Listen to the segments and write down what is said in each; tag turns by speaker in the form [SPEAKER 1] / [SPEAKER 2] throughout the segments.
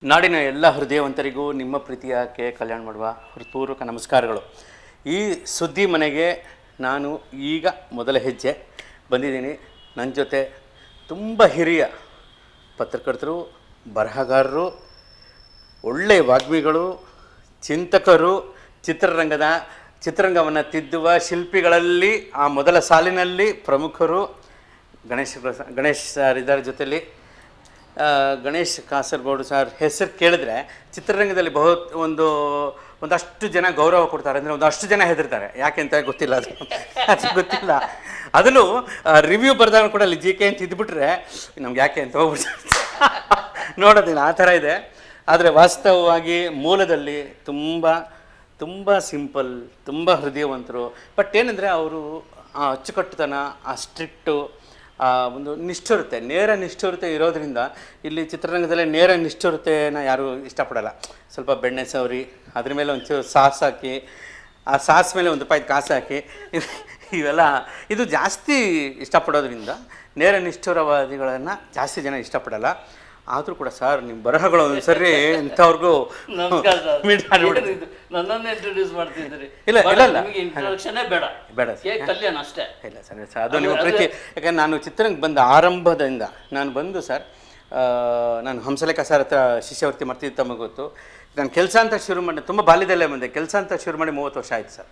[SPEAKER 1] ನಾಡಿನ ಎಲ್ಲ ಹೃದಯವಂತರಿಗೂ ನಿಮ್ಮ ಪ್ರೀತಿಯ ಕಲ್ಯಾಣ ಮಾಡುವ ಹೃತ್ಪೂರ್ವಕ ನಮಸ್ಕಾರಗಳು. ಈ ಸುದ್ದಿ ಮನೆಗೆ ನಾನು ಈಗ ಮೊದಲ ಹೆಜ್ಜೆ ಬಂದಿದ್ದೀನಿ. ನನ್ನ ಜೊತೆ ತುಂಬ ಹಿರಿಯ ಪತ್ರಕರ್ತರು, ಬರಹಗಾರರು, ಒಳ್ಳೆಯ ವಾಗ್ಮಿಗಳು, ಚಿಂತಕರು, ಚಿತ್ರರಂಗವನ್ನು ತಿದ್ದುವ ಶಿಲ್ಪಿಗಳಲ್ಲಿ ಆ ಮೊದಲ ಸಾಲಿನಲ್ಲಿ ಪ್ರಮುಖರು ಗಣೇಶ್ ಸರ್ ಇದ್ದಾರೆ ಜೊತೆಯಲ್ಲಿ. ಗಣೇಶ್ ಕಾಸರಗೋಡು ಸರ್ ಹೆಸರು ಕೇಳಿದ್ರೆ ಚಿತ್ರರಂಗದಲ್ಲಿ ಒಂದಷ್ಟು ಜನ ಗೌರವ ಕೊಡ್ತಾರೆ, ಅಂದರೆ ಒಂದಷ್ಟು ಜನ ಹೆದರ್ತಾರೆ. ಯಾಕೆ ಅಂತ ಗೊತ್ತಿಲ್ಲ, ಅದು ಗೊತ್ತಿಲ್ಲ. ಅದನ್ನು ರಿವ್ಯೂ ಬರೆದಾಗ ಕೂಡ ಅಲ್ಲಿ JK ಅಂತ ಇದ್ಬಿಟ್ರೆ ನಮ್ಗೆ ಯಾಕೆ ಅಂತ ಹೋಗ್ಬಿಡ್ತಾರೆ ನೋಡೋದಿಲ್ಲ, ಆ ಥರ ಇದೆ. ಆದರೆ ವಾಸ್ತವವಾಗಿ ಮೂಲದಲ್ಲಿ ತುಂಬ ಸಿಂಪಲ್, ತುಂಬ ಹೃದಯವಂತರು. ಬಟ್ ಏನಂದರೆ ಅವರು ಆ ಅಚ್ಚುಕಟ್ಟುತನ, ಆ ಸ್ಟ್ರಿಕ್ಟು, ಒಂದು ನಿಷ್ಠುರತೆ, ನೇರ ನಿಷ್ಠುರತೆ ಇರೋದರಿಂದ ಇಲ್ಲಿ ಚಿತ್ರರಂಗದಲ್ಲೇ ನೇರ ನಿಷ್ಠುರತೆನ ಯಾರೂ ಇಷ್ಟಪಡಲ್ಲ. ಸ್ವಲ್ಪ ಬೆಣ್ಣೆ ಸವರಿ ಅದ್ರ ಮೇಲೆ ಒಂಚೂರು ಸಾಸ್ ಹಾಕಿ, ಆ ಸಾಸ್ ಮೇಲೆ ಒಂದು ರೂಪಾಯಿ ಕಾಸು ಹಾಕಿ ಇವೆಲ್ಲ ಇದು ಜಾಸ್ತಿ ಇಷ್ಟಪಡೋದ್ರಿಂದ ನೇರ ನಿಷ್ಠುರವಾದಿಗಳನ್ನು ಜಾಸ್ತಿ ಜನ ಇಷ್ಟಪಡಲ್ಲ. ಆದರೂ ಕೂಡ ಸರ್ ನಿಮ್ಮ ಬರಹಗಳು ಒಂದ್ಸರಿ ಇಂಥವ್ರಿಗೂ
[SPEAKER 2] ನನ್ನನ್ನು ಇಂಟ್ರೊಡ್ಯೂಸ್ ಮಾಡ್ತಿದ್ದೀರಿ.
[SPEAKER 1] ಇಲ್ಲ
[SPEAKER 2] ಇಂಟ್ರೊಡಕ್ಷನೇ ಬೇಡ ಕಲ್ಯಾಣ ಅಷ್ಟೇ.
[SPEAKER 1] ಇಲ್ಲ ಸರ್, ಅದು ನಿಮ್ಮ ಪ್ರೀತಿ. ಯಾಕಂದ್ರೆ ನಾನು ಚಿತ್ರರಂಗಕ್ಕೆ ಬಂದ ಆರಂಭದಿಂದ ನಾನು ಬಂದು ಸರ್, ನಾನು ಹಂಸಲೇಖ ಸರ್ ಹತ್ರ ಶಿಷ್ಯವರ್ತಿ ಮಾಡ್ತಿದ್ದು ತಮಗೆ ಗೊತ್ತು. ನಾನು ಕೆಲಸ ಅಂತ ಶುರು ಮಾಡಿ, ತುಂಬ ಬಾಲ್ಯದಲ್ಲೇ ಬಂದೆ, ಕೆಲಸ ಅಂತ ಶುರು ಮಾಡಿ 30 ವರ್ಷ ಆಯ್ತು ಸರ್.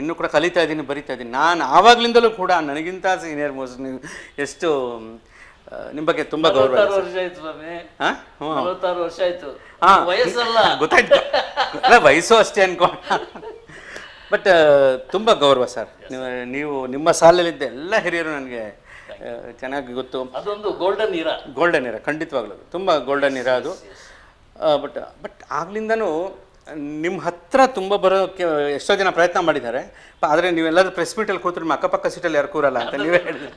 [SPEAKER 1] ಇನ್ನೂ ಕೂಡ ಕಲಿತಾ ಇದ್ದೀನಿ, ಬರಿತಾ ಇದ್ದೀನಿ. ನಾನು ಆವಾಗಲಿಂದಲೂ ಕೂಡ ನನಗಿಂತ ಸೀನಿಯರ್ ಮೋಸ್ಟ್ ನೀವು ಎಷ್ಟು ನಿಮ್ಮ ಬಗ್ಗೆ ತುಂಬ ಗೌರವ.
[SPEAKER 2] 46 ವರ್ಷ ಆಯ್ತು ಸ್ವಾಮಿ. 46 ವರ್ಷ ಆಯ್ತು, ವಯಸ್ಸಲ್ಲ
[SPEAKER 1] ಗೊತ್ತಾಯ್ತು. ಅಲ್ಲ, ವಯಸ್ಸು ಅಷ್ಟೇ ಅನ್ಕೊಂಡು. ಬಟ್ ತುಂಬ ಗೌರವ ಸರ್. ನೀವು ನಿಮ್ಮ ಸಾಲಲ್ಲಿದ್ದ ಎಲ್ಲ ಹಿರಿಯರು ನನಗೆ ಚೆನ್ನಾಗಿ ಗೊತ್ತು.
[SPEAKER 2] ಅದೊಂದು ಗೋಲ್ಡನ್
[SPEAKER 1] ಇರ ಖಂಡಿತವಾಗ್ಲೂ ತುಂಬ ಗೋಲ್ಡನ್ ಇರ ಅದು. ಬಟ್ ಆಗ್ಲಿಂದನೂ ನಿಮ್ಮ ಹತ್ರ ತುಂಬ ಬರೋಕ್ಕೆ ಎಷ್ಟೋ ಜನ ಪ್ರಯತ್ನ ಮಾಡಿದ್ದಾರೆ. ಆದರೆ ನೀವೆಲ್ಲರೂ ಪ್ರೆಸ್ ಮೀಟಲ್ಲಿ ಕೂತ್ರೆ ನಿಮ್ಮ ಅಕ್ಕಪಕ್ಕ ಸೀಟಲ್ಲಿ ಯಾರು ಕೂರಲ್ಲ ಅಂತ ನೀವೇ ಹೇಳಿದ್ರಿ.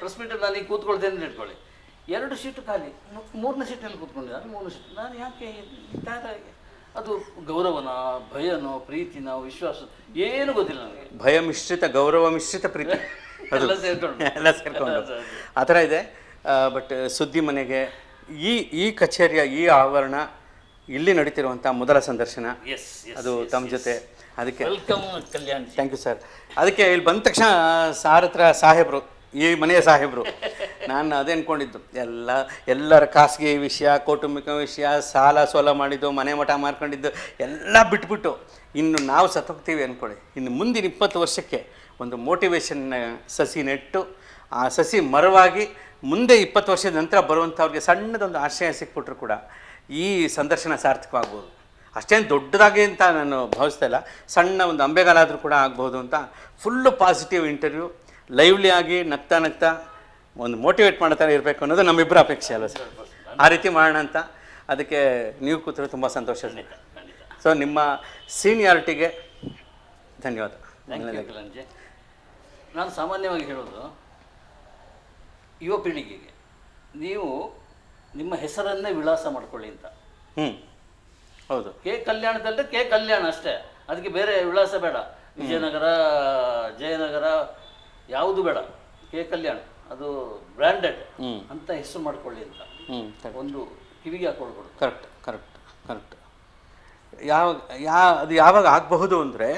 [SPEAKER 2] ಪ್ರೆಸ್ ಮೀಟಲ್ಲಿ ನಾನು ಈಗ ಕೂತ್ಕೊಳ್ತೇನೆ ಅಂತ ಇಟ್ಕೊಳ್ಳಿ, 2 ಸೀಟು ಖಾಲಿ, 3ನೇ ಸೀಟ್ನಲ್ಲಿ ಕೂತ್ಕೊಂಡಿದ್ದಾರೆ, 3 ಸೀಟ್. ನಾನು ಯಾಕೆ ಅದು ಗೌರವನ, ಭಯನೋ, ಪ್ರೀತಿನೋ, ವಿಶ್ವಾಸ ಏನು ಗೊತ್ತಿಲ್ಲ ನನಗೆ.
[SPEAKER 1] ಭಯ ಮಿಶ್ರಿತ, ಗೌರವ ಮಿಶ್ರಿತ ಪ್ರೀತಿ ಎಲ್ಲ ಸೇರ್ಕೊಂಡು ಆ ಥರ ಇದೆ. ಬಟ್ ಸುದ್ದಿ ಮನೆಗೆ ಈ ಕಚೇರಿಯ ಈ ಆವರಣ, ಇಲ್ಲಿ ನಡೀತಿರುವಂಥ ಮೊದಲ ಸಂದರ್ಶನ, ಅದು ತಮ್ಮ ಜೊತೆ. ಅದಕ್ಕೆ ಥ್ಯಾಂಕ್ ಯು ಸರ್. ಅದಕ್ಕೆ ಇಲ್ಲಿ ಬಂದ ತಕ್ಷಣ ಸಾರ್ ಹತ್ರ ಸಾಹೇಬರು, ಈ ಮನೆಯ ಸಾಹೇಬರು, ನಾನು ಅದೇ ಅಂದ್ಕೊಂಡಿದ್ದು, ಎಲ್ಲರ ಖಾಸಗಿ ವಿಷಯ, ಕೌಟುಂಬಿಕ ವಿಷಯ, ಸಾಲ ಸೋಲ ಮಾಡಿದ್ದು, ಮನೆ ಮಠ ಮಾರ್ಕೊಂಡಿದ್ದು ಎಲ್ಲ ಬಿಟ್ಬಿಟ್ಟು ಇನ್ನು ನಾವು ಸತ್ತೋಗ್ತೀವಿ ಅಂದ್ಕೊಳ್ಳಿ. ಇನ್ನು ಮುಂದಿನ 20 ವರ್ಷಕ್ಕೆ ಒಂದು ಮೋಟಿವೇಶನ್ ಸಸಿ ನೆಟ್ಟು, ಆ ಸಸಿ ಮರವಾಗಿ ಮುಂದೆ 20 ವರ್ಷದ ನಂತರ ಬರುವಂಥವ್ರಿಗೆ ಸಣ್ಣದೊಂದು ಆಶ್ರಯ ಸಿಕ್ಬಿಟ್ರು ಕೂಡ ಈ ಸಂದರ್ಶನ ಸಾರ್ಥಕವಾಗ್ಬೋದು. ಅಷ್ಟೇನು ದೊಡ್ಡದಾಗಿ ಅಂತ ನಾನು ಭಾವಿಸ್ತಾ ಇಲ್ಲ, ಸಣ್ಣ ಒಂದು ಅಂಬೆಗಾಲಾದರೂ ಕೂಡ ಆಗ್ಬೋದು ಅಂತ. ಫುಲ್ಲು ಪಾಸಿಟಿವ್ ಇಂಟರ್ವ್ಯೂ, ಲೈವ್ಲಿ ಆಗಿ ನಗ್ತಾ ಒಂದು ಮೋಟಿವೇಟ್ ಮಾಡ್ತಾ ಇರಬೇಕು ಅನ್ನೋದು ನಮ್ಮಿಬ್ಬರ ಅಪೇಕ್ಷೆ ಅಲ್ಲ ಸರ್. ಆ ರೀತಿ ಮಾಡೋಣ ಅಂತ. ಅದಕ್ಕೆ ನೀವು ಕೂತರೆ ತುಂಬ ಸಂತೋಷ. ಸೊ ನಿಮ್ಮ ಸೀನಿಯಾರಿಟಿಗೆ ಧನ್ಯವಾದ.
[SPEAKER 2] ನಾನು ಸಾಮಾನ್ಯವಾಗಿ ಹೇಳೋದು ಯುವ ಪೀಳಿಗೆಗೆ, ನೀವು ನಿಮ್ಮ ಹೆಸರನ್ನೇ ವಿಳಾಸ ಮಾಡ್ಕೊಳ್ಳಿ ಅಂತ.
[SPEAKER 1] ಹೌದು,
[SPEAKER 2] ಕಲ್ಯಾಣದಲ್ಲದೆ ಕಲ್ಯಾಣ ಅಷ್ಟೇ, ಅದಕ್ಕೆ ಬೇರೆ ವಿಳಾಸ ಬೇಡ. ವಿಜಯನಗರ, ಜಯನಗರ ಯಾವುದು ಬೇಡ, ಕಲ್ಯಾಣ ಅದು ಬ್ರ್ಯಾಂಡೆಡ್ ಅಂತ ಹೆಸರು ಮಾಡ್ಕೊಳ್ಳಿ ಅಂತ ಒಂದು ಕಿವಿಗೆ ಹಾಕೊಳ್ಕೊಡು.
[SPEAKER 1] ಕರೆಕ್ಟ್. ಅದು ಯಾವಾಗ ಆಗಬಹುದು ಅಂದರೆ,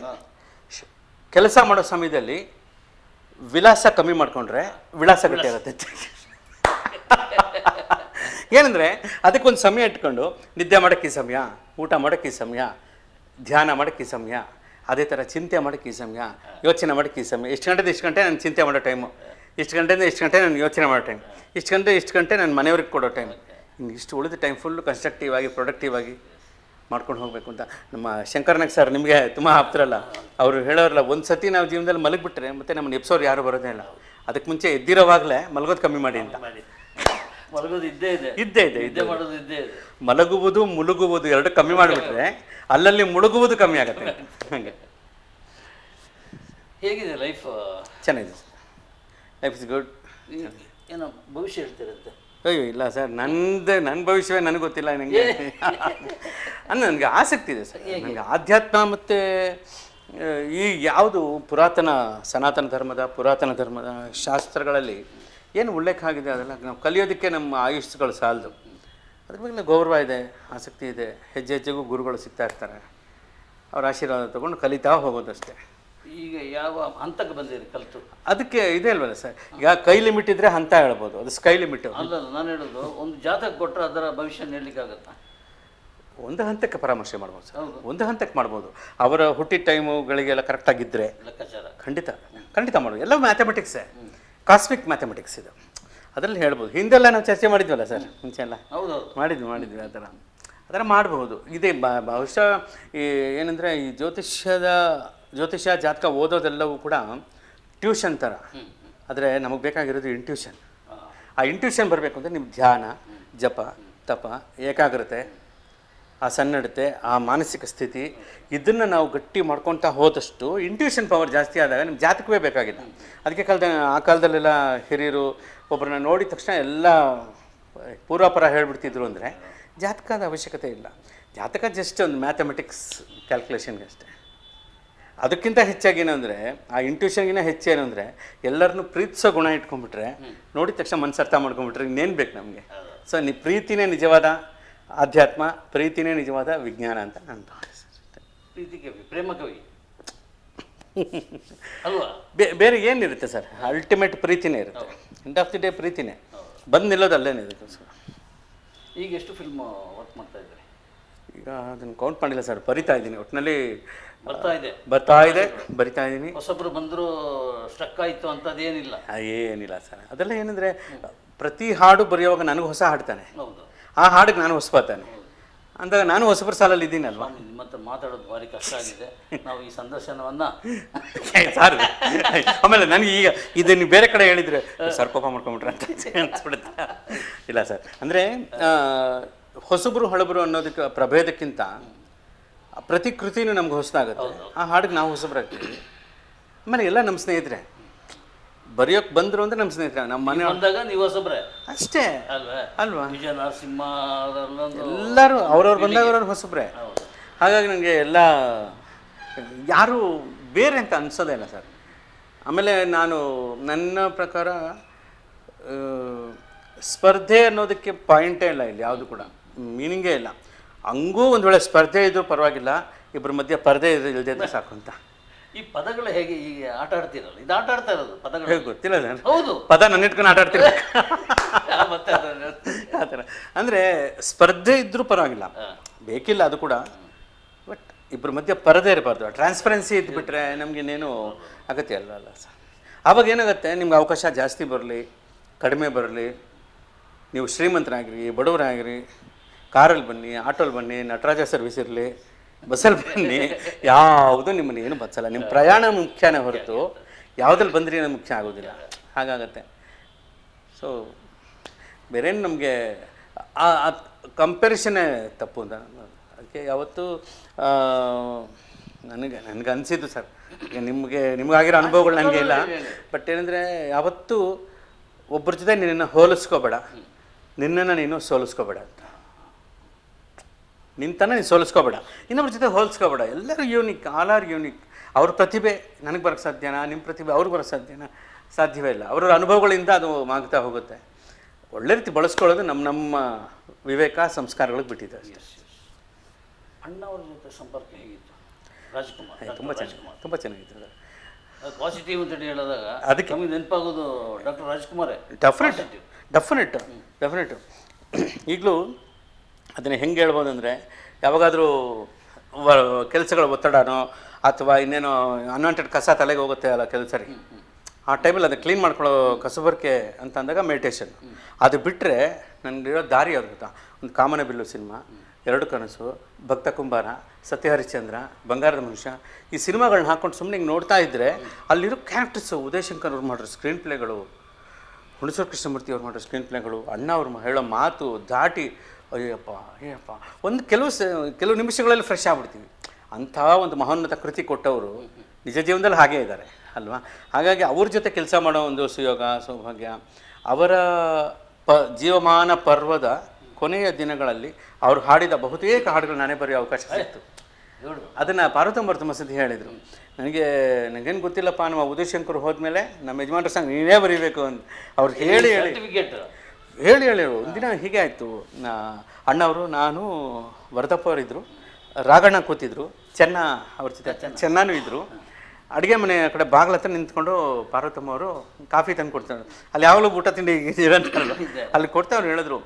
[SPEAKER 1] ಕೆಲಸ ಮಾಡೋ ಸಮಯದಲ್ಲಿ ವಿಳಾಸ ಕಮ್ಮಿ ಮಾಡಿಕೊಂಡ್ರೆ ವಿಳಾಸ ಗಟ್ಟಿ ಆಗುತ್ತೆ. ಏನಂದರೆ ಅದಕ್ಕೊಂದು ಸಮಯ ಇಟ್ಕೊಂಡು, ನಿದ್ದೆ ಮಾಡೋಕ್ಕೆ ಈ ಸಮಯ, ಊಟ ಮಾಡೋಕ್ಕೆ ಈ ಸಮಯ, ಧ್ಯಾನ ಮಾಡೋಕ್ಕೆ ಈ ಸಮಯ, ಅದೇ ಥರ ಚಿಂತೆ ಮಾಡೋಕ್ಕೆ ಈ ಸಮಯ, ಯೋಚನೆ ಮಾಡೋಕ್ಕೆ ಈ ಸಮಯ. ಇಷ್ಟು ಗಂಟೆ ನಾನು ಚಿಂತೆ ಮಾಡೋ ಟೈಮು, ಇಷ್ಟು ಗಂಟೆ ನಾನು ಯೋಚನೆ ಮಾಡೋ ಟೈಮ್, ಇಷ್ಟು ಗಂಟೆ ನಾನು ಮನೆಯವ್ರಿಗೆ ಕೊಡೋ ಟೈಮ್. ಇನ್ನು ಇಷ್ಟು ಉಳಿದ ಟೈಮ್ ಫುಲ್ಲು ಕನ್ಸ್ಟ್ರಕ್ಟಿವ್ ಆಗಿ, ಪ್ರೊಡಕ್ಟಿವ್ ಆಗಿ ಮಾಡ್ಕೊಂಡು ಹೋಗಬೇಕು ಅಂತ. ನಮ್ಮ ಶಂಕರ್ನಾಗ್ ಸರ್ ನಿಮಗೆ ತುಂಬ ಆಪ್ತರಲ್ಲ, ಅವರು ಹೇಳೋರಲ್ಲ, ಒಂದು ಸತಿ ನಾವು ಜೀವನದಲ್ಲಿ ಮಲಗಿಬಿಟ್ರೆ ಮತ್ತೆ ನಮ್ಮನ್ನು ಎಪ್ಸೋರು ಯಾರು ಬರೋದೇ ಇಲ್ಲ. ಅದಕ್ಕೆ ಮುಂಚೆ ಎದ್ದಿರೋವಾಗಲೇ ಮಲಗೋದು ಕಮ್ಮಿ ಮಾಡಿ ಅಂತ.
[SPEAKER 2] ಮಲಗೋದು ಇದ್ದೇ ಇದೆ, ಮಾಡೋದು ಇದ್ದೇ ಇದೆ.
[SPEAKER 1] ಮಲಗುವುದು ಮುಳುಗುವುದು ಎರಡು ಕಮ್ಮಿ ಮಾಡಿಬಿಟ್ರೆ ಅಲ್ಲಲ್ಲಿ ಮುಳುಗುವುದು ಕಮ್ಮಿ ಆಗುತ್ತೆ. ಹಾಗೆ
[SPEAKER 2] ಹೇಗಿದೆ ಲೈಫ್?
[SPEAKER 1] ಚೆನ್ನಾಗಿದೆ ಸರ್, ಲೈಫ್ ಇಸ್ ಗುಡ್.
[SPEAKER 2] ಏನೋ ಭವಿಷ್ಯ ಹೇಳ್ತಿರುತ್ತೆ?
[SPEAKER 1] ಅಯ್ಯೋ ಇಲ್ಲ ಸರ್, ನನ್ನ ಭವಿಷ್ಯವೇ ನನಗೆ ಗೊತ್ತಿಲ್ಲ. ನನಗೆ ಆಸಕ್ತಿ ಇದೆ ಸರ್. ನನಗೆ ಆಧ್ಯಾತ್ಮ ಮತ್ತು ಈ ಯಾವುದು ಸನಾತನ ಧರ್ಮದ ಶಾಸ್ತ್ರಗಳಲ್ಲಿ ಏನು ಉಲ್ಲೇಖ ಆಗಿದೆ ಅದೆಲ್ಲ ನಾವು ಕಲಿಯೋದಕ್ಕೆ ನಮ್ಮ ಆಯುಷ್ಗಳು ಸಾಲದು. ಅದ್ರ ಮೇಲೆ ಗೌರವ ಇದೆ, ಆಸಕ್ತಿ ಇದೆ. ಹೆಜ್ಜೆ ಹೆಜ್ಜೆಗೂ ಗುರುಗಳು ಸಿಗ್ತಾ ಇರ್ತಾರೆ, ಅವ್ರ ಆಶೀರ್ವಾದ ತೊಗೊಂಡು ಕಲಿತಾ ಹೋಗೋದಷ್ಟೇ.
[SPEAKER 2] ಈಗ ಯಾವ ಹಂತಕ್ಕೆ ಬಂದಿರಿ ಕಲಿತು?
[SPEAKER 1] ಅದಕ್ಕೆ ಇದೆ ಅಲ್ವಲ್ಲ ಸರ್, ಈಗ ಕೈ ಲಿಮಿಟ್ ಇದ್ದರೆ ಹಂತ ಹೇಳ್ಬೋದು, ಅದು ಸ್ಕೈ ಲಿಮಿಟ್.
[SPEAKER 2] ಅಲ್ಲ, ನಾನು ಹೇಳೋದು ಒಂದು ಜಾತಕ ಕೊಟ್ಟರೆ ಅದರ ಭವಿಷ್ಯ ನೀಡಲಿಕ್ಕಾಗತ್ತಾ?
[SPEAKER 1] ಒಂದು ಹಂತಕ್ಕೆ ಪರಾಮರ್ಶೆ ಮಾಡ್ಬೋದು ಸರ್, ಒಂದು ಹಂತಕ್ಕೆ ಮಾಡ್ಬೋದು. ಅವರ ಹುಟ್ಟಿದ ಟೈಮುಗಳಿಗೆಲ್ಲ ಕರೆಕ್ಟಾಗಿದ್ದರೆ
[SPEAKER 2] ಲೆಕ್ಕಾಚಾರ
[SPEAKER 1] ಖಂಡಿತ ಮಾಡ್ಬೋದು. ಎಲ್ಲ ಮ್ಯಾಥಮೆಟಿಕ್ಸೇ, ಕಾಸ್ಮಿಕ್ ಮ್ಯಾಥಮೆಟಿಕ್ಸ್ ಇದು, ಅದರಲ್ಲಿ ಹೇಳ್ಬೋದು. ಹಿಂದೆಲ್ಲ ನಾವು ಚರ್ಚೆ ಮಾಡಿದ್ವಲ್ಲ ಸರ್, ಮುಂಚೆ ಎಲ್ಲ ಮಾಡಿದ್ವಿ ಆ ಥರ ಮಾಡಬಹುದು. ಇದೇ ಬಹುಶಃ ಈ ಏನಂದರೆ ಈ ಜ್ಯೋತಿಷ್ಯ ಜಾತಕ ಓದೋದೆಲ್ಲವೂ ಕೂಡ ಟ್ಯೂಷನ್ ಥರ. ಆದರೆ ನಮಗೆ ಬೇಕಾಗಿರೋದು ಇಂಟ್ಯೂಷನ್. ಆ ಇಂಟ್ಯೂಷನ್ ಬರಬೇಕು ಅಂದರೆ ನಿಮ್ಮ ಧ್ಯಾನ, ಜಪ, ತಪ, ಏಕಾಗ್ರತೆ, ಆ ಸನ್ನಡತೆ, ಆ ಮಾನಸಿಕ ಸ್ಥಿತಿ, ಇದನ್ನು ನಾವು ಗಟ್ಟಿ ಮಾಡ್ಕೊತಾ ಹೋದಷ್ಟು ಇಂಟ್ಯೂಷನ್ ಪವರ್ ಜಾಸ್ತಿ ಆದಾಗ ನಿಮ್ಮ ಜಾತಕವೇ ಬೇಕಾಗಿಲ್ಲ. ಅದಕ್ಕೆ ಆ ಕಾಲದಲ್ಲೆಲ್ಲ ಹಿರಿಯರು ಒಬ್ಬರನ್ನ ನೋಡಿದ ತಕ್ಷಣ ಎಲ್ಲ ಪೂರ್ವಾಪರ ಹೇಳ್ಬಿಡ್ತಿದ್ರು ಅಂದರೆ ಜಾತಕದ ಅವಶ್ಯಕತೆ ಇಲ್ಲ. ಜಾತಕ ಜಸ್ಟ್ ಒಂದು ಮ್ಯಾಥಮೆಟಿಕ್ಸ್ ಕ್ಯಾಲ್ಕುಲೇಷನ್ಗೆ ಅಷ್ಟೇ. ಅದಕ್ಕಿಂತ ಹೆಚ್ಚಾಗಿ ಏನಂದರೆ ಆ ಇಂಟ್ಯೂಷನ್ಗಿನ ಹೆಚ್ಚೇನು ಅಂದರೆ ಎಲ್ಲರನ್ನೂ ಪ್ರೀತಿಸೋ ಗುಣ ಇಟ್ಕೊಂಡ್ಬಿಟ್ರೆ, ನೋಡಿದ ತಕ್ಷಣ ಮನಸ್ಸರ್ಥ ಮಾಡ್ಕೊಂಡ್ಬಿಟ್ರೆ ಇನ್ನೇನು ಬೇಕು ನಮಗೆ. ಸೊ ಪ್ರೀತಿನೇ ನಿಜವಾದ ಆಧ್ಯಾತ್ಮ, ಪ್ರೀತಿನೇ ನಿಜವಾದ ವಿಜ್ಞಾನ ಅಂತ ನಾನು ಭಾವಿಸ್ತೇನೆ.
[SPEAKER 2] ಪ್ರೀತಿ ಕವಿ, ಪ್ರೇಮ ಕವಿ ಅಲ್ವಾ?
[SPEAKER 1] ಬೇರೆ ಏನಿರುತ್ತೆ ಸರ್, ಅಲ್ಟಿಮೇಟ್ ಪ್ರೀತಿನೇ ಇರುತ್ತೆ. ಎಂಡ್ ಆಫ್ ದಿ ಡೇ ಪ್ರೀತಿನೇ ಬಂದು ನಿಲ್ಲೋದು ಅಲ್ಲೇನೇ ಇರುತ್ತೆ ಸರ್.
[SPEAKER 2] ಈಗ ಎಷ್ಟು ಫಿಲ್ಮ್ ವರ್ಕ್ ಮಾಡ್ತಾ ಇದ್ದಾರೆ?
[SPEAKER 1] ಈಗ ಅದನ್ನು ಕೌಂಟ್ ಮಾಡಿಲ್ಲ ಸರ್, ಬರಿತಾ ಇದ್ದೀನಿ. ಒಟ್ಟಿನಲ್ಲಿ
[SPEAKER 2] ಬರ್ತಾ ಇದೆ,
[SPEAKER 1] ಬರಿತಾ ಇದ್ದೀನಿ.
[SPEAKER 2] ಹೊಸಬ್ರು ಬಂದರೂ ಸ್ಟ್ರಕ್ ಆಯಿತು ಅಂತದೇನಿಲ್ಲ?
[SPEAKER 1] ಏನಿಲ್ಲ ಸರ್, ಅದೆಲ್ಲ ಏನಂದರೆ ಪ್ರತಿ ಹಾಡು ಬರೆಯುವಾಗ ನನಗೂ ಹೊಸ ಹಾಡ್ತಾನೆ,
[SPEAKER 2] ಹೌದು,
[SPEAKER 1] ಆ ಹಾಡಿಗೆ ನಾನು ಹೊಸಬಾತಾನೆ ಅಂದಾಗ ನಾನು ಹೊಸಬ್ರ ಸಾಲಲ್ಲಿ ಇದ್ದೀನಲ್ವಾ.
[SPEAKER 2] ನಿಮ್ಮ ಹತ್ರ ಮಾತಾಡೋದು ಭಾರಿ ಕಷ್ಟ ಆಗಿದೆ. ನಾವು ಈ ಸಂದರ್ಶನವನ್ನು
[SPEAKER 1] ಸಾರ್ ಆಮೇಲೆ ನನಗೆ ಈಗ ಇದನ್ನು ಬೇರೆ ಕಡೆ ಹೇಳಿದರೆ ಸರ್ ಕೋಪ ಮಾಡ್ಕೊಂಬಿಟ್ರೆ ಅಂತ ಅನ್ಸ್ಬಿಡುತ್ತೆ. ಇಲ್ಲ ಸರ್, ಅಂದರೆ ಹೊಸಬ್ರು ಹಳಬರು ಅನ್ನೋದಕ್ಕೆ ಪ್ರಭೇದಕ್ಕಿಂತ ಪ್ರತಿ ಕೃತಿನೂ ನಮ್ಗೆ ಹೊಸದಾಗುತ್ತೆ. ಆ ಹಾಡಿಗೆ ನಾವು ಹೊಸಬ್ರಾಗ್ತೀವಿ. ಆಮೇಲೆ ಎಲ್ಲ ನಮ್ಮ ಸ್ನೇಹಿತರೆ ಬರೆಯೋಕೆ ಬಂದರು ಅಂದರೆ ನಮ್ಮ ಸ್ನೇಹಿತರೆ, ನಮ್ಮ ಮನೆ
[SPEAKER 2] ಬಂದಾಗ ನೀವು ಹೊಸಬ್ರೆ
[SPEAKER 1] ಅಷ್ಟೇ ಅಲ್ವಾ?
[SPEAKER 2] ವಿಜಯ ನರಸಿಂಹ
[SPEAKER 1] ಎಲ್ಲರೂ ಅವ್ರವ್ರು ಬಂದಾಗ ಅವ್ರವ್ರು ಹೊಸಬ್ರೆ. ಹಾಗಾಗಿ ನನಗೆ ಎಲ್ಲ ಯಾರು ಬೇರೆ ಅಂತ ಅನ್ಸೋದೇ ಇಲ್ಲ ಸರ್. ಆಮೇಲೆ ನನ್ನ ಪ್ರಕಾರ ಸ್ಪರ್ಧೆ ಅನ್ನೋದಕ್ಕೆ ಪಾಯಿಂಟೇ ಇಲ್ಲ ಇಲ್ಲಿ, ಯಾವುದು ಕೂಡ ಮೀನಿಂಗೇ ಇಲ್ಲ. ಹಂಗೂ ಒಂದು ವೇಳೆ ಸ್ಪರ್ಧೆ ಇದ್ರೂ ಪರವಾಗಿಲ್ಲ, ಇಬ್ಬರ ಮಧ್ಯೆ ಪರದೆ ಇಲ್ಲದೆ ಸಾಕು ಅಂತ.
[SPEAKER 2] ಈ ಪದಗಳು ಹೇಗೆ ಈಗ ಆಟ ಆಡ್ತಿರಲ್ಲ, ಇದು ಆಟ ಆಡ್ತಾ ಇರೋದು ಪದಗಳು
[SPEAKER 1] ಹೇಗೆ ಗೊತ್ತಿಲ್ಲ ಸರ್.
[SPEAKER 2] ಹೌದು,
[SPEAKER 1] ಪದ ನನ್ನ ಇಟ್ಕೊಂಡು ಆಟ ಆಡ್ತಿರ
[SPEAKER 2] ಮತ್ತೆ
[SPEAKER 1] ಆ ಥರ. ಅಂದರೆ ಸ್ಪರ್ಧೆ ಇದ್ರೂ ಪರವಾಗಿಲ್ಲ, ಬೇಕಿಲ್ಲ ಅದು ಕೂಡ. ಬಟ್ ಇಬ್ಬರ ಮಧ್ಯೆ ಪರದೆ ಇರಬಾರ್ದು, ಟ್ರಾನ್ಸ್ಪರೆನ್ಸಿ ಇದ್ದುಬಿಟ್ರೆ ನಮಗಿನ್ನೇನು ಅಗತ್ಯ ಅಲ್ಲ ಸರ್. ಆವಾಗ ಏನಾಗುತ್ತೆ, ನಿಮ್ಗೆ ಅವಕಾಶ ಜಾಸ್ತಿ ಬರಲಿ ಕಡಿಮೆ ಬರಲಿ, ನೀವು ಶ್ರೀಮಂತರಾಗಿರಿ ಬಡವರಾಗಿರಿ, ಕಾರಲ್ಲಿ ಬನ್ನಿ, ಆಟೋಲ್ಲಿ ಬನ್ನಿ, ನಟರಾಜ ಸರ್ವಿಸ್ ಇರಲಿ, ಬಸ್ಸಲ್ಲಿ ಬನ್ನಿ, ಯಾವುದೂ ನಿಮ್ಮನ್ನು ಏನು ಬಚ್ಚಲ್ಲ. ನಿಮ್ಮ ಪ್ರಯಾಣ ಮುಖ್ಯನೇ ಹೊರತು ಯಾವುದಲ್ಲಿ ಬಂದ್ರಿ ಅನ್ನೋದು ಮುಖ್ಯ ಆಗೋದಿಲ್ಲ. ಹಾಗಾಗತ್ತೆ. ಸೊ ಬೇರೇನು ನಮಗೆ ಆ ಕಂಪ್ಯಾರಿಸನ್ನೇ ತಪ್ಪು ಅಂತ ಅದಕ್ಕೆ ಯಾವತ್ತೂ ನನಗೆ ಅನಿಸಿದ್ದು ಸರ್. ಈಗ ನಿಮಗಾಗಿರೋ ಅನುಭವಗಳು ನನಗೆ ಇಲ್ಲ. ಬಟ್ ಏನಂದರೆ ಯಾವತ್ತೂ ಒಬ್ಬರ ಜೊತೆ ನಿನ್ನನ್ನು ಹೋಲಿಸ್ಕೋಬೇಡ, ನಿನ್ನನ್ನು ನೀನು ಸೋಲಿಸ್ಕೋಬೇಡ ಅಂತ. ನಿಂತನ ನೀನು ಸೋಲಿಸ್ಕೋಬೇಡ, ಇನ್ನೊಬ್ರ ಜೊತೆ ಹೋಲಿಸ್ಕೋಬೇಡ. ಎಲ್ಲರೂ ಯೂನಿಕ್, ಆಲ್ ಆರ್ ಯೂನಿಕ್. ಅವ್ರ ಪ್ರತಿಭೆ ನನಗೆ ಬರೋಕ್ಕೆ ಸಾಧ್ಯನಾ, ನಿಮ್ಮ ಪ್ರತಿಭೆ ಅವ್ರಿಗೆ ಬರೋಕ್ಕೆ ಸಾಧ್ಯನಾ? ಸಾಧ್ಯವೇ ಇಲ್ಲ. ಅವರ ಅನುಭವಗಳಿಂದ ಅದು ಮಾಗ್ತಾ ಹೋಗುತ್ತೆ. ಒಳ್ಳೆ ರೀತಿ ಬಳಸ್ಕೊಳ್ಳೋದು ನಮ್ಮ ವಿವೇಕ ಸಂಸ್ಕಾರಗಳಿಗೆ ಬಿಟ್ಟಿದೆ ಅಷ್ಟೇ.
[SPEAKER 2] ಅಣ್ಣವ್ರ ಜೊತೆ ಸಂಪರ್ಕ ಹೇಗಿತ್ತು? ರಾಜ್ಕುಮಾರ್
[SPEAKER 1] ತುಂಬ ಚೆನ್ನಾಗಿತ್ತು.
[SPEAKER 2] ಪಾಸಿಟಿವ್ ಅಂತ ಹೇಳಿದಾಗ
[SPEAKER 1] ಅದಕ್ಕೆ
[SPEAKER 2] ನಮಗೆ ನೆನಪಾಗೋದು ಡಾಕ್ಟರ್ ರಾಜ್ಕುಮಾರೇ.
[SPEAKER 1] ಡೆಫಿನೆಟ್. ಈಗಲೂ ಅದನ್ನು ಹೆಂಗೆ ಹೇಳ್ಬೋದು ಅಂದರೆ, ಯಾವಾಗಾದರೂ ಕೆಲಸಗಳ ಒತ್ತಡನೋ ಅಥವಾ ಇನ್ನೇನೋ ಅನ್ವಾಂಟೆಡ್ ಕಸ ತಲೆಗೆ ಹೋಗುತ್ತೆ ಅಲ್ಲ ಕೆಲಸ ರೀ, ಆ ಟೈಮಲ್ಲಿ ಅದು ಕ್ಲೀನ್ ಮಾಡ್ಕೊಳ್ಳೋ ಕಸಬರ್ಕೆ ಅಂತ ಅಂದಾಗ ಮೆಡಿಟೇಷನ್. ಅದು ಬಿಟ್ಟರೆ ನನಗಿರೋ ದಾರಿ ಯಾವುದು ಗೊತ್ತಾ? ಒಂದು ಕಾಮನಬಿಲ್ಲು ಸಿನಿಮಾ, 2 ಕನಸು, ಭಕ್ತ ಕುಂಬಾರ, ಸತ್ಯಹರಿಶ್ಚಂದ್ರ, ಬಂಗಾರದ ಮನುಷ್ಯ, ಈ ಸಿನಿಮಾಗಳನ್ನ ಹಾಕ್ಕೊಂಡು ಸುಮ್ಮನೆ ಹಿಂಗೆ ನೋಡ್ತಾ ಇದ್ದರೆ ಅಲ್ಲಿರೋ ಕ್ಯಾರೆಕ್ಟರ್ಸು, ಉದಯ್ ಶಂಕರ್ ಅವ್ರು ಮಾಡಿರೋ ಸ್ಕ್ರೀನ್ ಪ್ಲೇಗಳು, ಹುಣಸೂರು ಕೃಷ್ಣಮೂರ್ತಿ ಅವ್ರು ಮಾಡಿರೋ ಸ್ಕ್ರೀನ್ ಪ್ಲೇಗಳು, ಅಣ್ಣ ಅವ್ರು ಹೇಳೋ ಮಾತು ದಾಟಿ ಅಯ್ಯಪ್ಪ ಒಂದು ಕೆಲವು ನಿಮಿಷಗಳಲ್ಲಿ ಫ್ರೆಶ್ ಆಗ್ಬಿಡ್ತೀವಿ. ಅಂಥ ಒಂದು ಮಹೋನ್ನತ ಕೃತಿ ಕೊಟ್ಟವರು ನಿಜ ಜೀವನದಲ್ಲಿ ಹಾಗೇ ಇದ್ದಾರೆ ಅಲ್ವಾ? ಹಾಗಾಗಿ ಅವ್ರ ಜೊತೆ ಕೆಲಸ ಮಾಡೋ ಒಂದು ಸುಯೋಗ ಸೌಭಾಗ್ಯ. ಅವರ ಜೀವಮಾನ ಪರ್ವದ ಕೊನೆಯ ದಿನಗಳಲ್ಲಿ ಅವರು ಹಾಡಿದ ಬಹುತೇಕ ಹಾಡುಗಳು ನಾನೇ ಬರೆಯೋ ಅವಕಾಶ ಸಿಕ್ತು. ಅದನ್ನು ಪಾರ್ವತಮ್ಮ ತುಂಬ ಸತಿ ಹೇಳಿದರು. ನನಗೇನು ಗೊತ್ತಿಲ್ಲಪ್ಪ, ನಮ್ಮ ಉದಯ್ ಶಂಕರ್ ಹೋದ್ಮೇಲೆ ನಮ್ಮ ಯಜಮಾನ್ರ ಸಂಗ್ ನೀನೇ ಬರೀಬೇಕು ಅಂತ ಅವ್ರು ಹೇಳಿ ಒಂದಿನ ಹೀಗೆ ಆಯಿತು. ಅಣ್ಣವರು, ನಾನು, ವರದಪ್ಪ ಅವರಿದ್ದರು, ರಾಘಣ್ಣ ಕೂತಿದ್ರು, ಚೆನ್ನ ಅವ್ರ ಜೊತೆ ಚೆನ್ನಾನೂ ಇದ್ದರು. ಅಡುಗೆ ಮನೆ ಕಡೆ ಬಾಗಿಲ ಹತ್ರ ನಿಂತ್ಕೊಂಡು ಪಾರ್ವತಮ್ಮ ಅವರು ಕಾಫಿ ತಂದು ಕೊಡ್ತಾರೆ. ಅಲ್ಲಿ ಯಾವಾಗಲೂ ಊಟ ತಿಂಡಿ ಇರಂತಾರಲ್ಲ, ಅಲ್ಲಿ ಕೊಡ್ತಾ ಅವ್ರು ಹೇಳಿದ್ರು,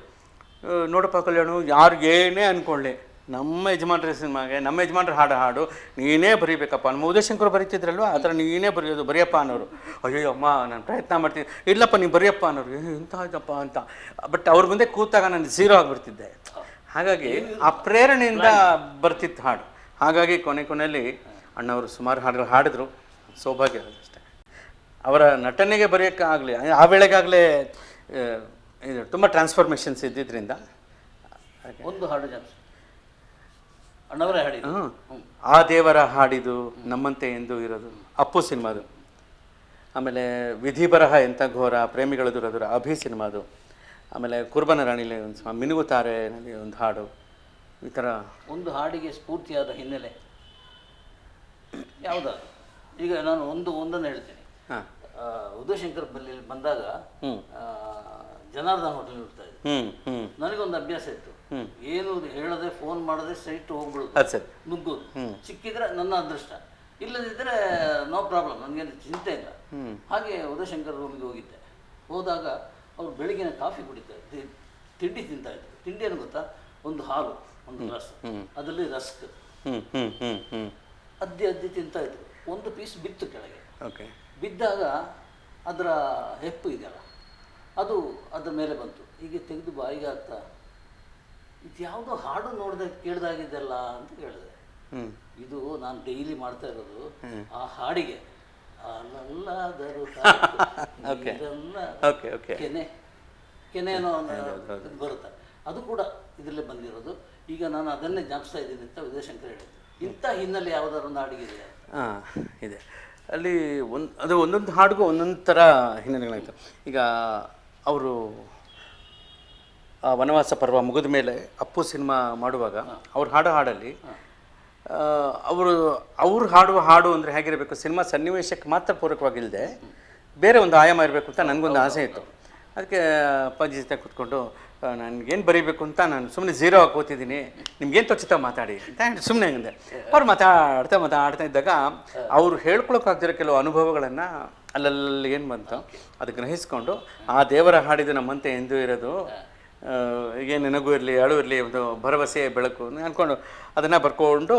[SPEAKER 1] ನೋಡಪ್ಪ ಕಲ್ಯಾಣು, ಯಾರಿಗೇನೇ ಅಂದ್ಕೊಳ್ಳಿ, ನಮ್ಮ ಯಜಮಾನ್ರ ಸಿನಿಮಾಗೆ ನಮ್ಮ ಯಜಮಾನ್ರ ಹಾಡು ನೀನೇ ಬರೀಬೇಕಪ್ಪ. ನಮ್ಮ ಉದಯಶಂಕರ್ ಬರೀತಿದ್ರಲ್ವ, ಆ ಥರ ನೀನೇ ಬರೆಯಪ್ಪ ಅನ್ನೋರು. ಅಯ್ಯೋ ಅಮ್ಮ, ನಾನು ಪ್ರಯತ್ನ ಮಾಡ್ತೀನಿ, ಇಲ್ಲಪ್ಪ ನೀವು ಬರೆಯಪ್ಪ ಅನ್ನೋರು. ಇಂಥ ಇದಪ್ಪ ಅಂತ. ಬಟ್ ಅವ್ರ ಮುಂದೆ ಕೂತಾಗ ನಾನು ಝೀರೋ ಆಗಿಬಿಡ್ತಿದ್ದೆ. ಹಾಗಾಗಿ ಆ ಪ್ರೇರಣೆಯಿಂದ ಬರ್ತಿತ್ತು ಹಾಡು. ಹಾಗಾಗಿ ಕೊನೆಯಲ್ಲಿ ಅಣ್ಣವರು ಸುಮಾರು ಹಾಡುಗಳು ಹಾಡಿದ್ರು. ಸೌಭಾಗ್ಯ ಅಷ್ಟೇ. ಅವರ ನಟನೆಗೆ ಬರೆಯೋಕ್ಕಾಗಲಿ, ಆ ವೇಳೆಗಾಗಲೇ ಇದು ತುಂಬ ಟ್ರಾನ್ಸ್ಫಾರ್ಮೇಷನ್ಸ್ ಇದ್ದಿದ್ದರಿಂದ
[SPEAKER 2] ಒಂದು ಹಾಡು ಜನ ಅಣ್ಣವರೇ ಹಾಡಿದ್ರು.
[SPEAKER 1] ಆ ದೇವರ ಹಾಡಿದು ನಮ್ಮಂತೆ ಎಂದು ಇರೋದು ಅಪ್ಪು ಸಿನಿಮಾದು. ಆಮೇಲೆ ವಿಧಿ ಬರಹ ಎಂಥ ಘೋರ, ಪ್ರೇಮಿಗಳ ದುರದುರ ಅಭಿ ಸಿನಿಮಾದು. ಆಮೇಲೆ ಕುರ್ಬನ ರಾಣಿಲಿ ಒಂದು ಸಿನಿಮಾ, ಮಿನುಗುತ್ತಾರೆ ಒಂದು ಹಾಡು. ಈ ಥರ
[SPEAKER 2] ಒಂದು ಹಾಡಿಗೆ ಸ್ಫೂರ್ತಿಯಾದ ಹಿನ್ನೆಲೆ ಯಾವುದಾದ್ರು? ಈಗ ನಾನು ಒಂದನ್ನು ಹೇಳ್ತೀನಿ. ಉದಯಶಂಕರ್ ಬಲ್ಲಿ ಬಂದಾಗ ಜನಾರ್ದನ್ ಹೋಟೆಲ್ ಇರ್ತಾ ಇದ್ದೆ. ನನಗೊಂದು ಅಭ್ಯಾಸ ಇತ್ತು, ಏನು ಹೇಳದೆ ಫೋನ್ ಮಾಡದೆ ಸ್ಟ್ರೈಟ್ ಹೋಗ್ಬಿಡುದು, ನುಗ್ಗೋದು. ಸಿಕ್ಕಿದ್ರೆ ನನ್ನ ಅದೃಷ್ಟ, ಇಲ್ಲದಿದ್ದರೆ ನೋ ಪ್ರಾಬ್ಲಮ್, ನನಗೇನು ಚಿಂತೆ ಇಲ್ಲ. ಹಾಗೆ ಉದಯಶಂಕರ್ ರೂಮಿಗೆ ಹೋಗಿದ್ದೆ. ಹೋದಾಗ ಅವ್ರು ಬೆಳಿಗ್ಗಿನ ಕಾಫಿ ಕುಡಿತಾ ಇದ್ರು, ತಿಂಡಿ ತಿಂತಾ ಇದ್ರು. ತಿಂಡಿ ಏನು ಗೊತ್ತಾ, ಒಂದು ಹಾಲು, ಒಂದು ರಸ್, ಅದರಲ್ಲಿ ರಸ್ಕ್ ಅದ್ದಿ ತಿಂತಾ ಇದ್ರು. ಒಂದು ಪೀಸ್ ಬಿತ್ತು ಕೆಳಗೆ. ಬಿದ್ದಾಗ ಅದರ ಹೆಪ್ಪು ಇದೆಯಲ್ಲ, ಅದು ಅದ್ರ ಮೇಲೆ ಬಂತು. ಹೀಗೆ ತೆಗೆದು ಬಾಯಿಗೆ ಆಗ್ತಾ, ಇದು ಯಾವುದೋ ಹಾಡು ಕೇಳ್ದಾಗಿದ್ದೆಲ್ಲ ಅಂತ ಕೇಳಿದೆ. ಇದು ನಾನು ಡೈಲಿ ಮಾಡ್ತಾ ಇರೋದು ಆ ಹಾಡಿಗೆ. ಅಲ್ಲಲ್ಲಾದರೂ ಕೆನೆನೋ ಬರುತ್ತೆ, ಅದು ಕೂಡ ಇದರಲ್ಲೇ ಬಂದಿರೋದು. ಈಗ ನಾನು ಅದನ್ನೇ ಜ್ಞಾಪಿಸ್ತಾ ಇದ್ದೀನಿ ಅಂತ ವಿಜಯಶಂಕರ್ ಹೇಳಿದ್ರು. ಇಂಥ ಹಿನ್ನೆಲೆ ಯಾವುದಾದ್ರು ಒಂದು ಹಾಡಿಗಿದೆ?
[SPEAKER 1] ಇದೆ. ಅಲ್ಲಿ ಒಂದೊಂದು ಹಾಡಿಗೂ ಒಂದೊಂದು ಥರ ಹಿನ್ನೆಲೆಗಳಾಯಿತು. ಈಗ ಅವರು ವನವಾಸ ಪರ್ವ ಮುಗಿದ ಮೇಲೆ ಅಪ್ಪು ಸಿನಿಮಾ ಮಾಡುವಾಗ ಅವ್ರು ಹಾಡಲ್ಲಿ ಅವ್ರು ಹಾಡುವ ಹಾಡು ಅಂದರೆ ಹೇಗಿರಬೇಕು, ಸಿನಿಮಾ ಸನ್ನಿವೇಶಕ್ಕೆ ಮಾತ್ರ ಪೂರಕವಾಗಿಲ್ಲದೆ ಬೇರೆ ಒಂದು ಆಯಾಮ ಇರಬೇಕು ಅಂತ ನನಗೊಂದು ಆಸೆ ಇತ್ತು. ಅದಕ್ಕೆ ಅಪ್ಪಾಜಿ ಜೊತೆ ಕೂತ್ಕೊಂಡು ನನಗೇನು ಬರೀಬೇಕು ಅಂತ ನಾನು ಸುಮ್ಮನೆ ಝೀರೋ ಆಗಿ ಕೂತಿದ್ದೀನಿ, ನಿಮ್ಗೇನು ತೋಚಿತಾವ ಮಾತಾಡಿ ಅಂತ ಸುಮ್ಮನೆ ಹಂಗಂದೆ. ಅವ್ರು ಮಾತಾಡ್ತಾ ಇದ್ದಾಗ ಅವರು ಹೇಳ್ಕೊಳಕ್ಕಾಗ್ದಿರೋ ಕೆಲವು ಅನುಭವಗಳನ್ನು ಅಲ್ಲಲ್ಲಿ ಏನು ಬಂತು ಅದು ಗ್ರಹಿಸ್ಕೊಂಡು, ಆ ದೇವರ ಹಾಡಿದು ನಮ್ಮಂತೆ ಎಂದೂ ಇರೋದು, ಏನು ನಗು ಇರಲಿ ಅಳು ಇರಲಿ, ಒಂದು ಭರವಸೆ ಬೆಳಕು ಅಂದ್ಕೊಂಡು ಅದನ್ನು ಬರ್ಕೊಂಡು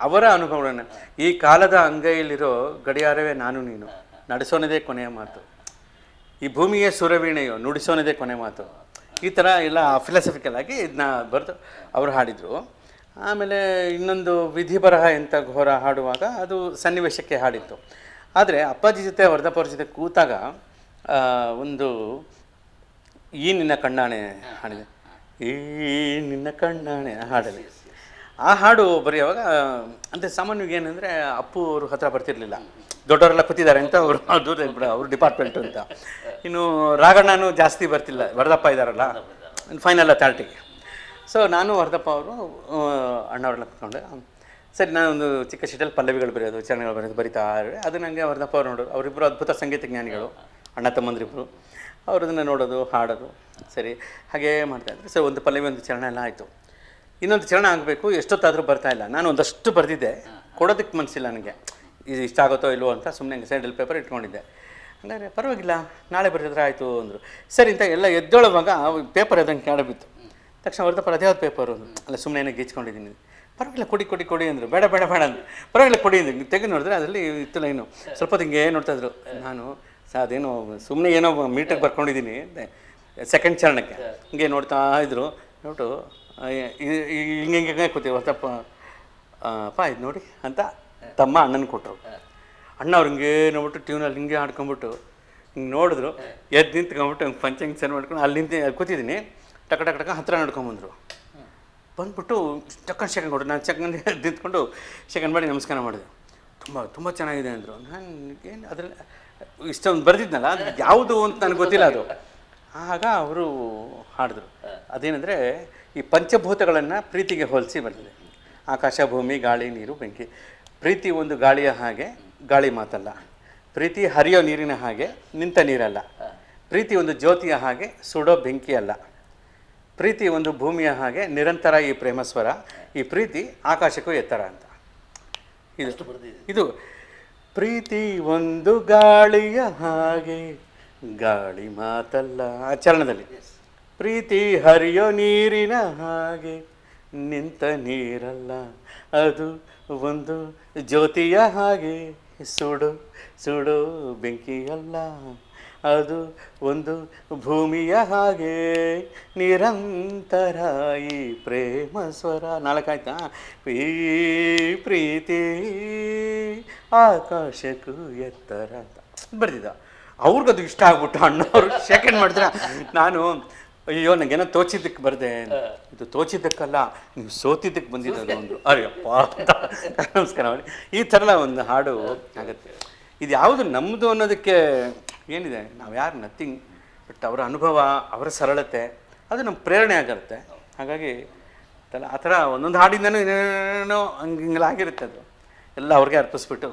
[SPEAKER 1] ಅವರ ಅನುಭವಗಳನ್ನು, ಈ ಕಾಲದ ಅಂಗೈಯಲ್ಲಿರೋ ಗಡಿಯಾರವೇ ನಾನು ನೀನು, ನಡೆಸೋನದೇ ಕೊನೆಯ ಮಾತು, ಈ ಭೂಮಿಯೇ ಸುರವೀಣೆಯೋ ನುಡಿಸೋನದೇ ಕೊನೆ ಮಾತು, ಈ ಥರ ಎಲ್ಲ ಫಿಲಾಸಫಿಕಲ್ ಆಗಿ ಇದನ್ನ ಬರೆದು ಅವರು ಹಾಡಿದರು. ಆಮೇಲೆ ಇನ್ನೊಂದು ವಿಧಿ ಬರಹ ಎಂಥ ಘೋರ ಹಾಡುವಾಗ ಅದು ಸನ್ನಿವೇಶಕ್ಕೆ ಹಾಡಿತ್ತು. ಆದರೆ ಅಪ್ಪಾಜಿ ಜೊತೆ ವರದಪ್ಪ ಅವ್ರ ಜೊತೆ ಕೂತಾಗ ಒಂದು ಈ ನಿನ್ನ ಕಣ್ಣಾಣೆ ಹಾಡಿದೆ. ಈ ನಿನ್ನ ಕಣ್ಣಾಣೆ ಹಾಡಲಿ. ಆ ಹಾಡು ಬರೆಯುವಾಗ ಅಂದರೆ ಸಾಮಾನ್ಯವಾಗಿ ಏನಂದರೆ ಅಪ್ಪು ಅವರು ಹತ್ರ ಬರ್ತಿರ್ಲಿಲ್ಲ, ದೊಡ್ಡವರೆಲ್ಲ ಕೂತಿದ್ದಾರೆ ಅಂತ ಅವರು ದೂರ ಇದ್ಬಿಡ ಅವ್ರ ಡಿಪಾರ್ಟ್ಮೆಂಟು ಅಂತ. ಇನ್ನು ರಾಘಣ್ಣನೂ ಜಾಸ್ತಿ ಬರ್ತಿಲ್ಲ, ವರದಪ್ಪ ಇದ್ದಾರಲ್ಲ ಫೈನಲ್ ಅಥಾರಿಟಿಗೆ. ಸೊ ನಾನು ವರದಪ್ಪ ಅವರು ಅಣ್ಣವ್ರೆಲ್ಲ ಕೂತ್ಕೊಂಡೆ. ಸರಿ, ನಾನೊಂದು ಚಿಕ್ಕ ಶೀಟಲ್ಲಿ ಪಲ್ಲವಿಗಳು ಬರೆಯೋದು, ಚರಣಗಳು ಬರೆಯೋದು ಬರಿತಾ ಇರುವೆ. ಅದು ನನಗೆ ವರದಪ್ಪ ಅವ್ರು ನೋಡೋರು. ಅವರಿಬ್ಬರು ಅದ್ಭುತ ಸಂಗೀತ ಜ್ಞಾನಿಗಳು, ಅಣ್ಣ ತಮ್ಮಂದಿರಿಬ್ಬರು. ಅವರು ಅದನ್ನು ನೋಡೋದು, ಹಾಡೋದು. ಸರಿ, ಹಾಗೇ ಮಾಡ್ತಾಯಿದ್ರು. ಸರಿ, ಒಂದು ಪಲ್ಲವಿ ಒಂದು ಚರಣ ಎಲ್ಲ ಆಯಿತು. ಇನ್ನೊಂದು ಚರಣ ಆಗಬೇಕು, ಎಷ್ಟೊತ್ತಾದರೂ ಬರ್ತಾಯಿಲ್ಲ. ನಾನು ಒಂದಷ್ಟು ಬರೆದಿದ್ದೆ, ಕೊಡೋದಕ್ಕೆ ಮನಸ್ಸಿಲ್ಲ ನನಗೆ, ಇದು ಇಷ್ಟ ಆಗುತ್ತೋ ಇಲ್ವೋ ಅಂತ ಸುಮ್ಮನೆ ಸ್ಯಾಂಡಲ್ ಪೇಪರ್ ಇಟ್ಕೊಂಡಿದ್ದೆ. ಅಂದರೆ ಪರವಾಗಿಲ್ಲ, ನಾಳೆ ಬರೆದಿದ್ರೆ ಆಯಿತು ಅಂದರು. ಸರಿ ಅಂತ ಎಲ್ಲ ಎದ್ದೊಳುವಾಗ ಪೇಪರ್ ಅದಂಗೆ ಕೆಳಗೆ ಬಿತ್ತು. ತಕ್ಷಣ ವರದಪ್ಪ ಅದ್ಯಾವ್ದು ಪೇಪರು ಅಲ್ಲ, ಸುಮ್ಮನೆ ಏನೋ ಗೀಚ್ಕೊಂಡಿದ್ದೀನಿ. ಪರವಾಗಿಲ್ಲ, ಕೊಡಿ ಅಂದರು. ಬೇಡ ಅಂತ ಪರವಾಗಿಲ್ಲ ಕೊಡಿ ಅಂದರು. ನೀವು ತೆಗೆದು ನೋಡಿದ್ರೆ ಅದರಲ್ಲಿ ಇತ್ತು ಲೈನು. ಸ್ವಲ್ಪ ಹೊತ್ತು ಹಿಂಗೆ ನೋಡ್ತಾಯಿದ್ರು. ನಾನು ಅದೇನೋ ಸುಮ್ಮನೆ ಏನೋ ಮೀಟಿಗೆ ಬರ್ಕೊಂಡಿದ್ದೀನಿ ಸೆಕೆಂಡ್ ಚರಣಕ್ಕೆ. ಹಿಂಗೆ ನೋಡ್ತಾ ಇದ್ರು. ನೋಟು ಹಿಂಗೆ ಕೂತೀವಿ. ವರದಪ್ಪ ಅಪ್ಪ ಇದು ನೋಡಿ ಅಂತ ತಮ್ಮ ಅಣ್ಣನ ಕೊಟ್ಟರು. ಅಣ್ಣ ಅವ್ರು ಹಿಂಗೆ ನೋಡ್ಬಿಟ್ಟು ಟ್ಯೂನಲ್ಲಿ ಹಿಂಗೆ ಆಡ್ಕೊಂಬಿಟ್ಟು ಹಿಂಗೆ ನೋಡಿದ್ರು. ಎದ್ದು ನಿಂತ್ಕೊಂಬಿಟ್ಟು ಹಂಗೆ ಪಂಚಂಗ್ ಸೆನ್ ಮಾಡ್ಕೊಂಡು ಅಲ್ಲಿ ಕೂತಿದ್ದೀನಿ. ಟಕ ಹತ್ತಿರ ನಡ್ಕೊಂಬಂದರು. ಬಂದ್ಬಿಟ್ಟು ಟಕ್ಕನ್ ಸೆಕೆಂಡ್ ಕೊಟ್ಟರು. ನಾನು ಸೆಕೆಂಡ್ ನಿಂತ್ಕೊಂಡು ಸೆಕೆಂಡ್ ಮಾಡಿ ನಮಸ್ಕಾರ ಮಾಡಿದೆ. ತುಂಬ ಚೆನ್ನಾಗಿದೆ ಅಂದರು. ನನಗೇನು ಅದರಲ್ಲಿ ಇಷ್ಟೊಂದು ಬರೆದಿದ್ನಲ್ಲ, ಅದು ಯಾವುದು ಅಂತ ನನಗೆ ಗೊತ್ತಿಲ್ಲ ಅದು. ಆಗ ಅವರು ಹಾಡಿದ್ರು. ಅದೇನೆಂದರೆ, ಈ ಪಂಚಭೂತಗಳನ್ನು ಪ್ರೀತಿಗೆ ಹೋಲಿಸಿ ಬರ್ತದೆ. ಆಕಾಶ, ಭೂಮಿ, ಗಾಳಿ, ನೀರು, ಬೆಂಕಿ. ಪ್ರೀತಿ ಒಂದು ಗಾಳಿಯ ಹಾಗೆ, ಗಾಳಿ ಮಾತಲ್ಲ. ಪ್ರೀತಿ ಹರಿಯೋ ನೀರಿನ ಹಾಗೆ, ನಿಂತ ನೀರಲ್ಲ. ಪ್ರೀತಿ ಒಂದು ಜ್ಯೋತಿಯ ಹಾಗೆ, ಸುಡೋ ಬೆಂಕಿ ಅಲ್ಲ. ಪ್ರೀತಿ ಒಂದು ಭೂಮಿಯ ಹಾಗೆ ನಿರಂತರ ಈ ಪ್ರೇಮ ಸ್ವರ, ಈ ಪ್ರೀತಿ ಆಕಾಶಕ್ಕೂ ಎತ್ತರ ಅಂತ. ಇದು ಪ್ರೀತಿ ಒಂದು ಗಾಳಿಯ ಹಾಗೆ, ಗಾಳಿ ಮಾತಲ್ಲ ಆ ಚರಣದಲ್ಲಿ. ಪ್ರೀತಿ ಹರಿಯೋ ನೀರಿನ ಹಾಗೆ, ನಿಂತ ನೀರಲ್ಲ, ಅದು ಒಂದು ಜ್ಯೋತಿಯ ಹಾಗೆ, ಸುಡು ಸುಡು ಬೆಂಕಿಯಲ್ಲ, ಅದು ಒಂದು ಭೂಮಿಯ ಹಾಗೆ, ನಿರಂತರ ಈ ಪ್ರೇಮ ಸ್ವರ. ನಾಲ್ಕಾಯ್ತಾ? ಪ್ರೀತಿ ಆಕಾಶಕ್ಕೂ ಎತ್ತರ ಅಂತ ಬರ್ದಿದ್ದ. ಅವ್ರಿಗದು ಇಷ್ಟ ಆಗ್ಬಿಟ್ಟು ಅಣ್ಣವ್ರು ಸೆಕೆಂಡ್ ಮಾಡಿದ್ರೆ, ನಾನು ಅಯ್ಯೋ ನನಗೇನೋ ತೋಚಿದ್ದಕ್ಕೆ ಬರದೆ, ಇದು ತೋಚಿದ್ದಕ್ಕಲ್ಲ ನೀವು ಸೋತಿದ್ದಕ್ಕೆ ಬಂದಿದ್ದು ಅಂದರು. ಅಯ್ಯಪ್ಪ ಅಂತ ನಮಸ್ಕಾರ ಮಾಡಿ. ಈ ಥರ ಒಂದು ಹಾಡು ಆಗುತ್ತೆ. ಇದು ಯಾವುದು ನಮ್ಮದು ಅನ್ನೋದಕ್ಕೆ ಏನಿದೆ, ನಾವು ಯಾರು ನಥಿಂಗ್, ಬಟ್ ಅವರ ಅನುಭವ, ಅವರ ಸರಳತೆ ಅದು ನಮ್ಮ ಪ್ರೇರಣೆ ಆಗಿರುತ್ತೆ. ಹಾಗಾಗಿ ಆ ಥರ ಒಂದೊಂದು ಹಾಡಿಂದನೂ ಏನೇನೋ ಹಂಗಿಂಗಲಾಗಿರುತ್ತೆ. ಅದು ಎಲ್ಲ ಅವ್ರಿಗೆ ಅರ್ಪಿಸ್ಬಿಟ್ಟು